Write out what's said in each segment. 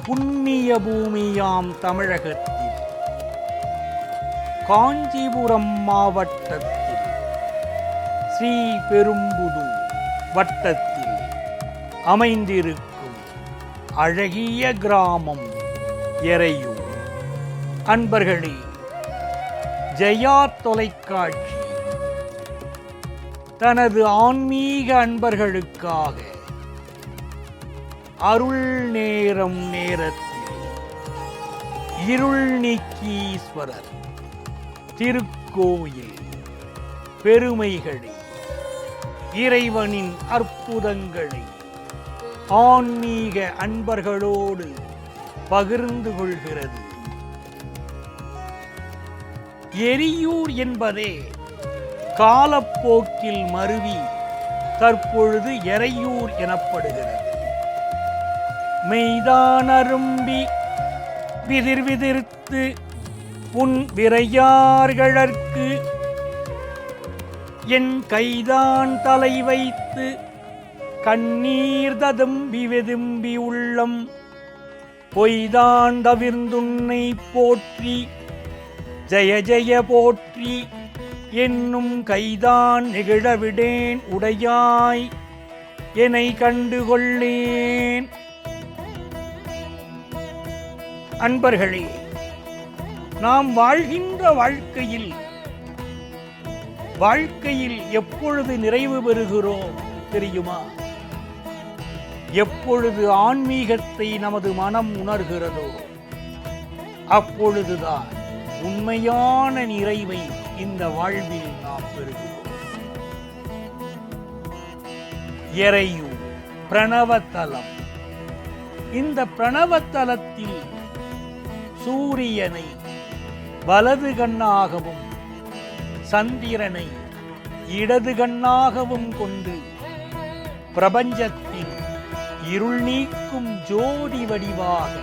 புண்ணிய பூமியாம் தமிழகத்தில் காஞ்சிபுரம் மாவட்டத்தில் ஸ்ரீபெரும்புதூர் வட்டத்தில் அமைந்திருக்கும் அழகிய கிராமம் எறையூர். அன்பர்களே, ஜெயா தொலைக்காட்சி தனது ஆன்மீக அன்பர்களுக்காக அருள் நேரம் நேரத்தில் இருள் நீக்கீஸ்வரர் திருக்கோயில் பெருமைகளை, இறைவனின் அற்புதங்களை ஆன்மீக அன்பர்களோடு பகிர்ந்து கொள்கிறது. எரியூர் என்பதே காலப்போக்கில் மருவி தற்பொழுது எறையூர் எனப்படுகிறது. மெய்தான் அரும்பி விதிர் விதிர்த்து உன் விரையார்களற்கு என் கைதான் தலை வைத்து கண்ணீர் ததும்பி வெதும்பி உள்ளம் பொய்தான் தவிர்ந்துன்னை போற்றி ஜெய ஜெய போற்றி என்னும் கைதான் நெகிழவிடேன் உடையாய் என்னை கண்டுகொள்ளேன். அன்பர்களே, நாம் வாழ்கின்ற வாழ்க்கையில் எப்பொழுது நிறைவு பெறுகிறோம் தெரியுமா? எப்பொழுது ஆன்மீகத்தை நமது மனம் உணர்கிறதோ அப்பொழுதுதான் உண்மையான நிறைவை இந்த வாழ்வில் நாம் பெறுகிறோம். எறையூர் பிரணவத்தலம். இந்த பிரணவத்தலத்தில் சூரியனை வலது கண்ணாகவும் சந்திரனை இடது கண்ணாகவும் கொண்டு பிரபஞ்சத்தின் இருள் நீக்கும் ஜோதி வடிவாக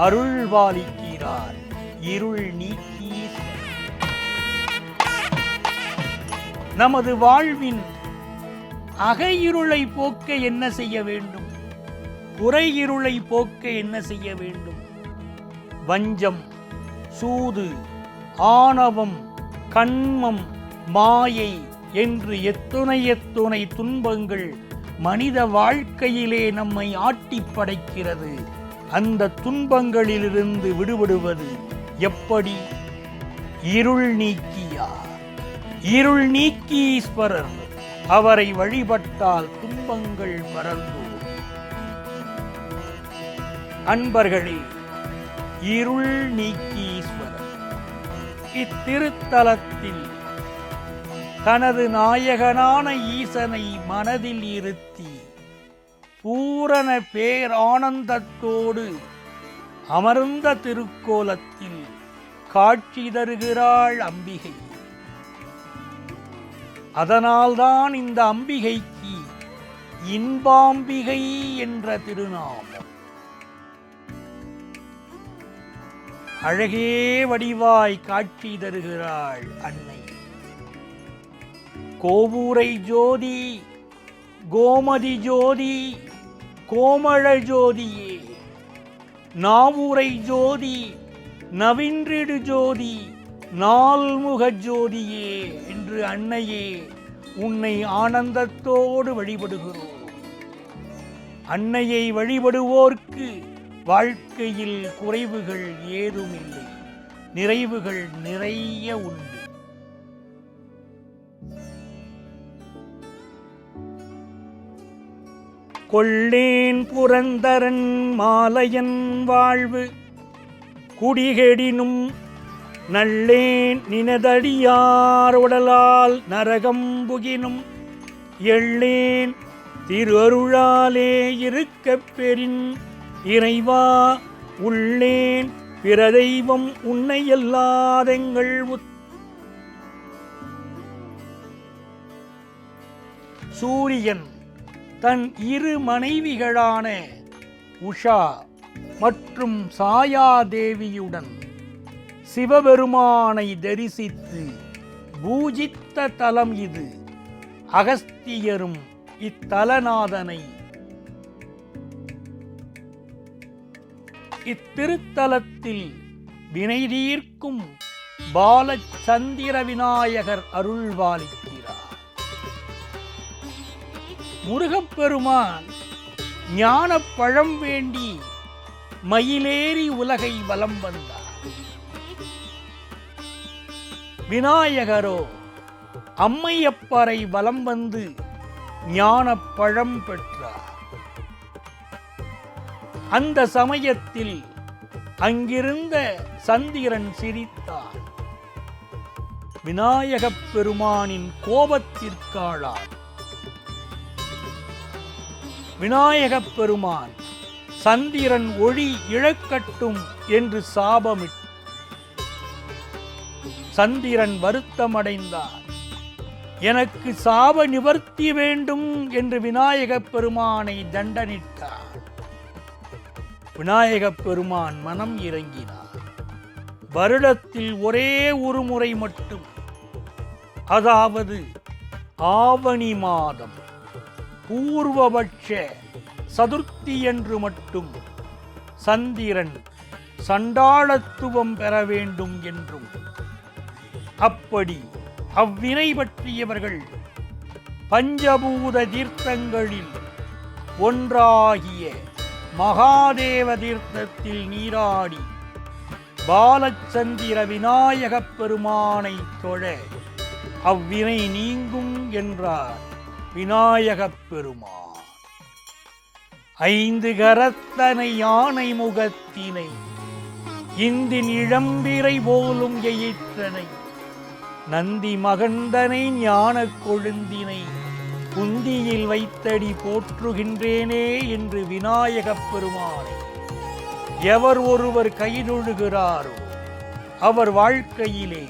அருள்பாலிக்கிறார் இருள் நீக்கி. நமது வாழ்வின் அகையிருளை போக்க என்ன செய்ய வேண்டும்? புறையிருளை போக்க என்ன செய்ய வேண்டும்? வஞ்சம், சூது, ஆணவம், கண்மம், மாயை என்று எத்துணை துன்பங்கள் மனித வாழ்க்கையிலே நம்மை ஆட்டி படைக்கிறது. அந்த துன்பங்களிலிருந்து விடுபடுவது எப்படி? இருள் நீக்கியார், இருள் நீக்கீஸ்வரர். அவரை வழிபட்டால் துன்பங்கள் மறந்து. அன்பர்களே, இருள் நீக்கீஸ்வரர் இத்திருத்தலத்தில் தனது நாயகனான ஈசனை மனதில் இருத்தி பூரண பேரானந்தத்தோடு அமர்ந்த திருக்கோலத்தில் காட்சி தருகிறாள் அம்பிகை. அதனால்தான் இந்த அம்பிகைக்கு இன்பாம்பிகை என்ற திருநாமம். அழகே வடிவாய் காட்சி தருகிறாள் அன்னை. கோவூரை ஜோதி, கோமதி ஜோதி, கோமள ஜோதியே, நாவூரை ஜோதி, நவின்றிடு ஜோதி, நால்முக ஜோதியே என்று அன்னையே உன்னை ஆனந்தத்தோடு வழிபடுகிறோம். அன்னையை வழிபடுவோர்க்கு வாழ்க்கையில் குறைவுகள் ஏதுமில்லை, நிறைவுகள் நிறைய உண்டு. கொள்ளேன் புரந்தரன் மாலையன் வாழ்வு குடிகெடினும் நல்லேன் நினதடியார் உடலால் நரகம் புகினும் எள்ளேன் திரு அருளாலே இருக்கப் பெறின் இறைவா உள்ளேன் பிற தெய்வம் உன்னை எல்லாதெங்கள். சூரியன் தன் இரு மனைவிகளான உஷா மற்றும் சாயாதேவியுடன் சிவபெருமானை தரிசித்து பூஜித்த தலம் இது. அகஸ்தியரும் இத்தலநாதனை இத்திருத்தலத்தில் வினை தீர்க்கும் பாலச்சந்திர விநாயகர் அருள்பாலிக்கிறார். முருகப்பெருமான் ஞானப் பழம் வேண்டி மயிலேறி உலகை வலம் வந்தார். விநாயகரோ அம்மையப்பரை வலம் வந்து ஞானப் பழம் பெற்றார். அந்த சமயத்தில் அங்கிருந்த சந்திரன் சிரித்தார். விநாயகப் பெருமானின் கோபத்திற்காளார். விநாயகப் பெருமான் சந்திரன் ஒளி இழக்கட்டும் என்று சாபமிட்டார். சந்திரன் வருத்தமடைந்தார். எனக்கு சாப நிவர்த்தி வேண்டும் என்று விநாயகப் பெருமானை தண்டனிட்டார். விநாயகப் பெருமான் மனம் இறங்கினார். வருடத்தில் ஒரே ஒரு முறை மட்டும், அதாவது ஆவணி மாதம் பூர்வபட்ச சதுர்த்தி என்று மட்டும் சந்திரன் சண்டாளத்துவம் பெற வேண்டும் என்றும், அப்படி அவ்வினை பற்றியவர்கள் பஞ்சபூத தீர்த்தங்களில் ஒன்றாகிய மகாதேவ தீர்த்தத்தில் நீராடி பாலச்சந்திர விநாயகப் பெருமானை தொழ அவ்வினை நீங்கும் என்றார் விநாயகப் பெருமான். 5 கரத்தனை யானை முகத்தினை இந்தின் இளம்பிரை போலும் எயிற்றனை நந்தி மகந்தனை ஞானக் கொழுந்தினை குந்தியில் வைத்தடி போற்றுகின்றேனே என்று விநாயகப் பெருமானை எவர் ஒருவர் கைதொழுகிறாரோ அவர் வாழ்க்கையிலே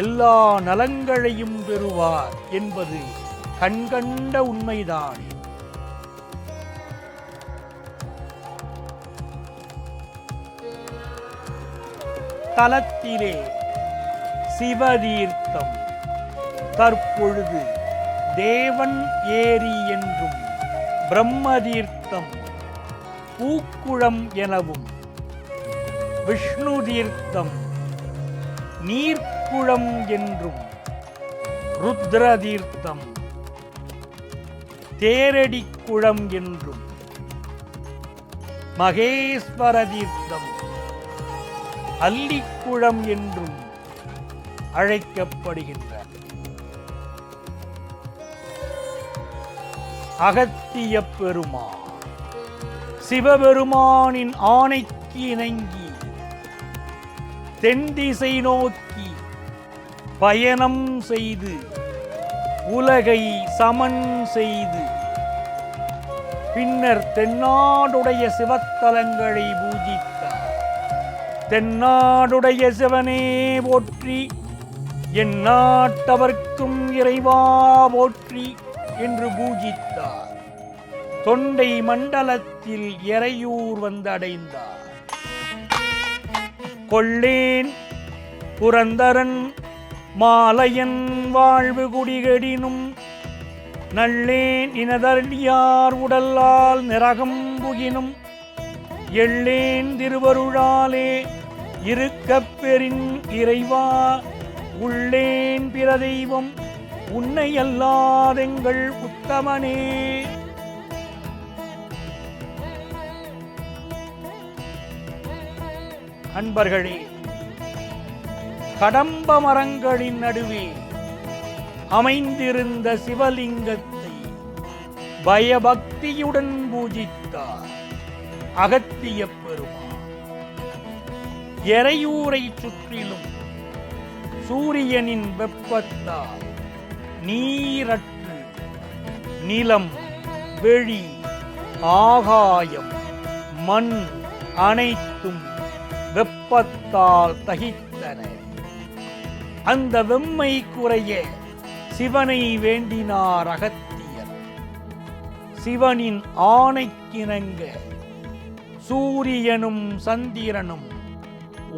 எல்லா நலங்களையும் பெறுவார் என்பது கண்கண்ட உண்மைதான். தலத்திலே சிவதீர்த்தம், தற்பொழுது தேவன் ஏரி என்றும், பிரம்மதீர்த்தம் பூக்குளம் எனவும், விஷ்ணு தீர்த்தம் நீர்க்குளம் என்றும், ருத்ர தீர்த்தம் தேரடிக்குளம் என்றும், மகேஸ்வர தீர்த்தம் அல்லிக்குளம் என்றும் அழைக்கப்படுகின்றன. அகத்திய பெருமான் சிவபெருமானின் ஆணைக்கு இணங்கி தென் திசை நோக்கி பயணம் செய்து உலகை சமன் செய்து பின்னர் தென்னாடுடைய சிவத்தலங்களை பூஜித்தார். தென்னாடுடைய சிவனே போற்றி, என் நாட்டவர்க்கும் இறைவா போற்றி என்று பூஜித்தார். தொண்டை மண்டலத்தில் எறையூர் வந்தடைந்தார். கொள்ளேன் புரந்தரன் மாலையன் வாழ்வு குடிகடினும் நல்லேன் இனதடியார் உடல்லால் நிரகம் புகினும் எள்ளேன் திருவருளாலே இருக்கப் பெறின் இறைவா உள்ளேன் பிற தெய்வம் உன்னை அல்லாதெங்கள் உத்தமனே. அன்பர்களே, கடம்ப மரங்களின் நடுவே அமைந்திருந்த சிவலிங்கத்தை பயபக்தியுடன் பூஜித்தார் அகத்திய பெருமான். எறையூரை சுற்றிலும் சூரியனின் வெப்பத்தால் நீரற்று நிலம், வெளி, ஆகாயம், மண் அனைத்தும் வெப்பத்தால் தகித்தன. அந்த வெம்மை குறைய சிவனை வேண்டினார் அகத்தியர். சிவனின் ஆணைக்கிணங்க சூரியனும் சந்திரனும்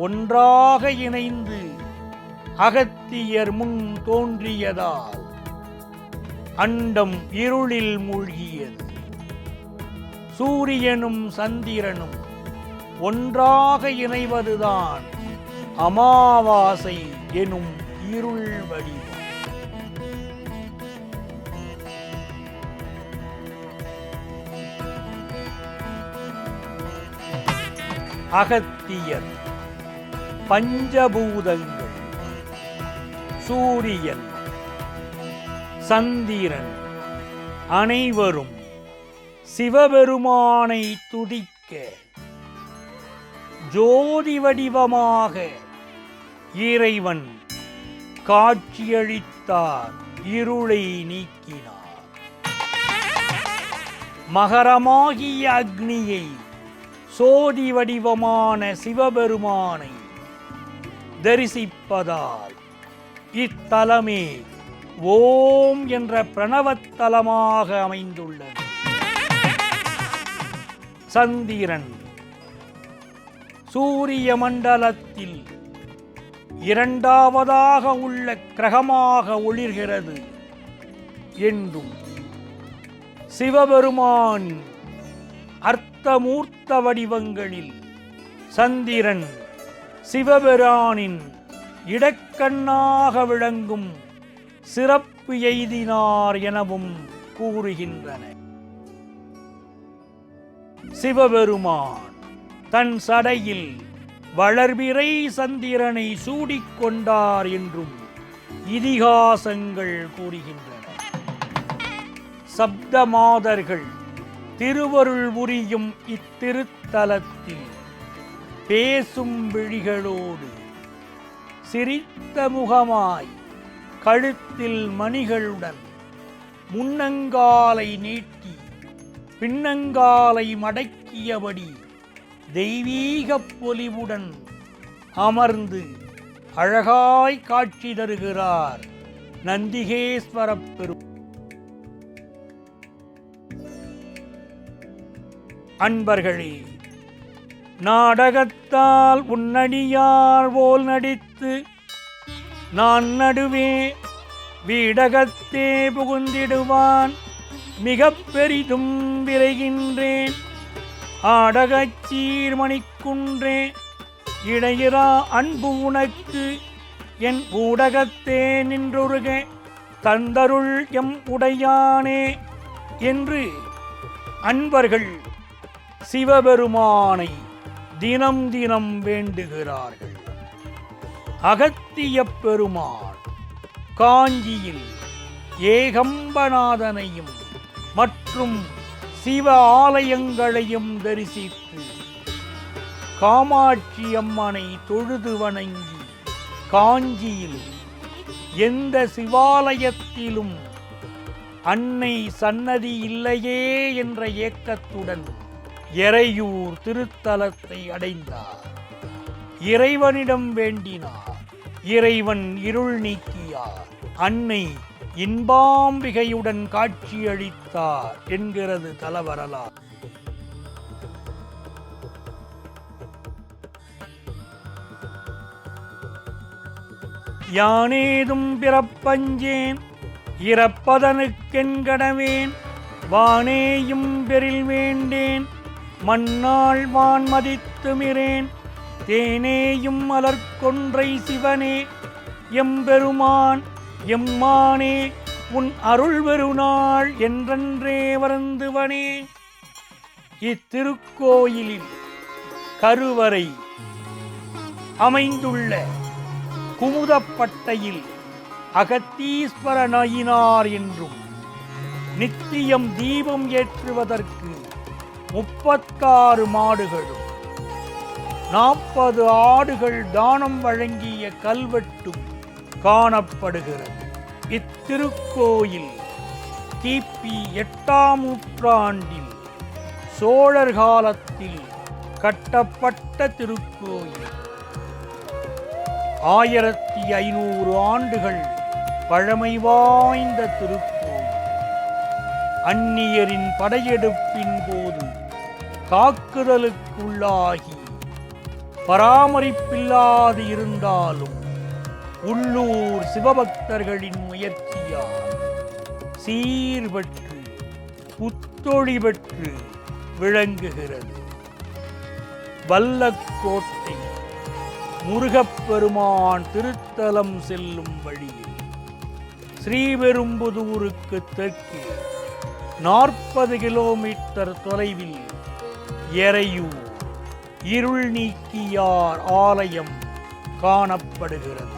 ஒன்றாக இணைந்து அகத்தியர் முன் தோன்றியதால் அண்டம் இருளில் மூழ்கியது. சூரியனும் சந்திரனும் ஒன்றாக இணைவதுதான் அமாவாசை எனும் இருள் வடிவம். அகத்தியர் பஞ்சபூதங்கள், சூரியன், சந்திரன் அனைவரும் சிவபெருமானை துதிக்க ஜோதி வடிவமாக இறைவன் காட்சியளித்தார், இருளை நீக்கினார். மகரமாகிய அக்னியை சோதி வடிவமான சிவபெருமானை தரிசிப்பதால் இத்தலமே ஓம் என்ற பிரணவத்தலமாக அமைந்துள்ளது. சந்திரன் சூரிய மண்டலத்தில் இரண்டாவதாக உள்ள கிரகமாக ஒளிர்கிறது என்றும் சிவபெருமான் அர்த்தமூர்த்த வடிவங்களில் சந்திரன் சிவபெருமானின் இடக்கண்ணாக விளங்கும் சிறப்பு எய்தினார் எனவும் கூறுகின்றன. சிவபெருமான் தன் சடையில் வளர்பிறை சந்திரனை சூடிக்கொண்டார் என்றும் இதிகாசங்கள் கூறுகின்றன. சப்த மாதர்கள் திருவருள் புரியும் இத்திருத்தலத்தில் பேசும் விழிகளோடு சிரித்த முகமாய் கழுத்தில் மணிகளுடன் முன்னங்காலை நீட்டி பின்னங்காலை மடக்கியபடி தெய்வீக பொலிவுடன் அமர்ந்து அழகாய் காட்சி தருகிறார் நந்திகேஸ்வரப் பெருமான். அன்பர்களே, நாடகத்தால் உன்னடியார் போல் நடித்து நான் நடுவே வீடகத்தே புகுந்திடுவான் மிக பெரிதும் விரைகின்றேன். ஆடகச் சீர்மணிக்குன்றே இடையிறா அன்பு உனக்கு என் ஊடகத்தே நின்றுருக தந்தருள் எம் உடையானே என்று அன்பர்கள் சிவபெருமானை தினம் தினம் வேண்டுகிறார்கள். அகத்தியப் பெருமான் காஞ்சியில் ஏகம்பநாதனையும் மற்றும் சிவ ஆலயங்களையும் தரிசித்து காமாட்சி அம்மனை தொழுது வணங்கி காஞ்சியில் எந்த சிவாலயத்திலும் அன்னை சன்னதி இல்லையே என்ற ஏக்கத்துடன் எறையூர் திருத்தலத்தை அடைந்தார். இறைவனிடம் வேண்டினார். இறைவன் இருள் நீக்கியார். அன்னை இன்பாம்பிகையுடன் காட்சியளித்தார் என்கிறது தலவரலாறு. யானேதும் பிறப்பஞ்சேன் இறப்பதனுக்கென்கடவேன் வானேயும் பெரில் வேண்டேன் மண்ணாள் வான் மதித்துமிரேன் தேனேயும் மலர்கொன்றை சிவனே எம்பெருமான் எம்மானே உன் அருள் பெருநாள் என்றென்றே வருந்துவனே. இத்திருக்கோயிலில் கருவறை அமைந்துள்ள குமுதப்பட்டையில் அகத்தீஸ்வர நாயினார் என்றும் நித்தியம் தீபம் ஏற்றுவதற்கு 36 மாடுகளும் 40 ஆடுகள் தானம் வழங்கிய கல்வெட்டும் காணப்படுகிறது. இத்திருக்கோயில் கிபி 8ஆம் நூற்றாண்டில் சோழர் காலத்தில் கட்டப்பட்ட திருக்கோயில். 1500 ஆண்டுகள் பழமை வாய்ந்த திருக்கோயில். அந்நியரின் படையெடுப்பின் போது தாக்குதலுக்குள்ளாகி பராமரிப்பில்லாது இருந்தாலும் உள்ளூர் சிவபக்தர்களின் முயற்சியால் சீர்பெற்று புத்தொழி பெற்று விளங்குகிறது. வல்லக்கோட்டை முருகப்பெருமான் திருத்தலம் செல்லும் வழியில் ஸ்ரீபெரும்புதூருக்கு தெற்கே 40 கிலோமீட்டர் தொலைவில் எறையூர் இருள் நீக்கியார் ஆலயம் காணப்படுகிறது.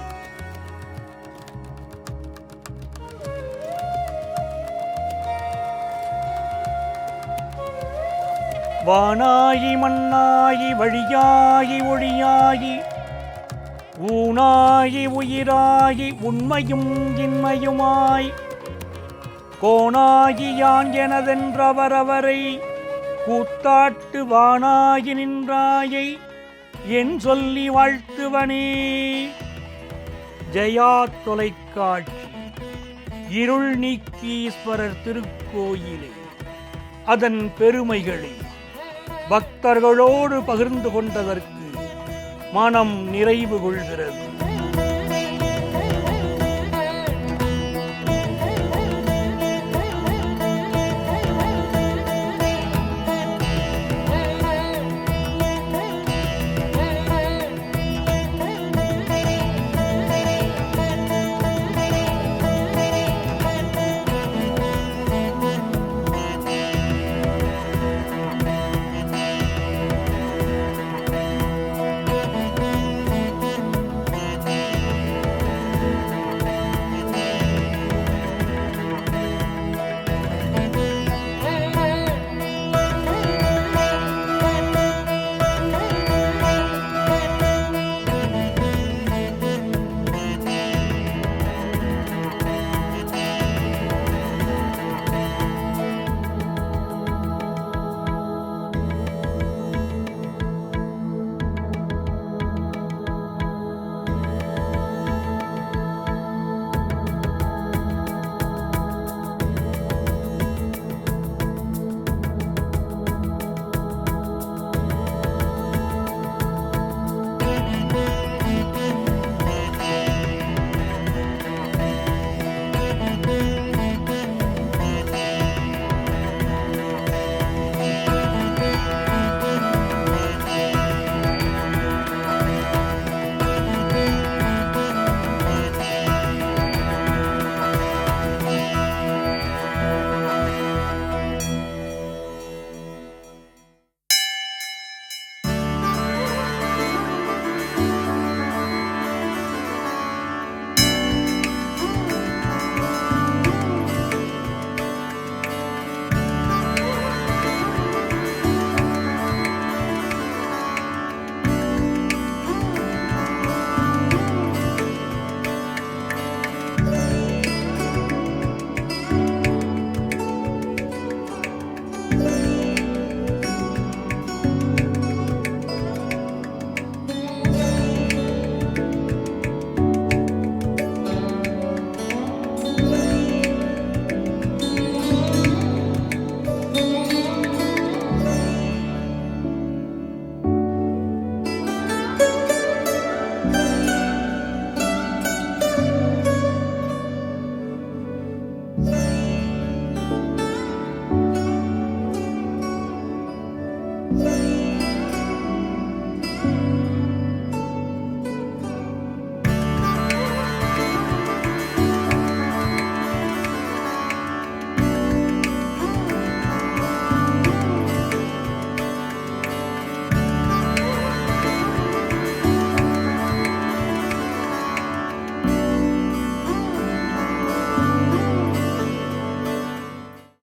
வானாகி மண்ணாகி வழியாகி ஒளியாகி ஊனாகி உயிராகி உண்மையும் இன்மையுமாய் கோனாகி யான் எனதென்றவரவரை கூத்தாட்டு வானாகி நின்றாயை என் சொல்லி வாழ்த்துவனே. ஜெயா தொலைக்காட்சி இருள் நீக்கீஸ்வரர் திருக்கோயிலே அதன் பெருமைகளை பக்தர்களோடு பகிர்ந்து கொண்டதற்கு மனம் நிறைவு கொள்கிறது.